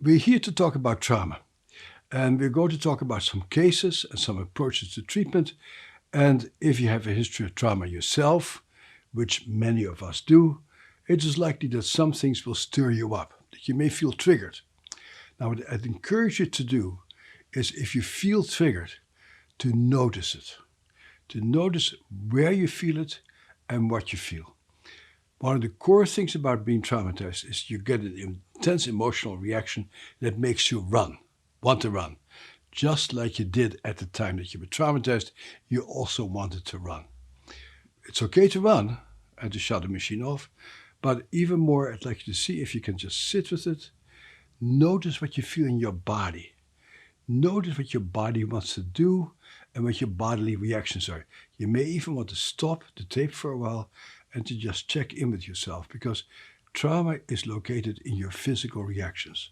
We're here to talk about trauma, and we're going to talk about some cases and some approaches to treatment. And if you have a history of trauma yourself, which many of us do, it is likely that some things will stir you up, that you may feel triggered. Now, what I'd encourage you to do is, if you feel triggered, to notice it, to notice where you feel it and what you feel. One of the core things about being traumatized is you get an intense emotional reaction that makes you run, want to run. Just like you did at the time that you were traumatized, you also wanted to run. It's okay to run and to shut the machine off, but even more, I'd like you to see if you can just sit with it. Notice what you feel in your body. Notice what your body wants to do and what your bodily reactions are. You may even want to stop the tape for a while and to just check in with yourself, because trauma is located in your physical reactions.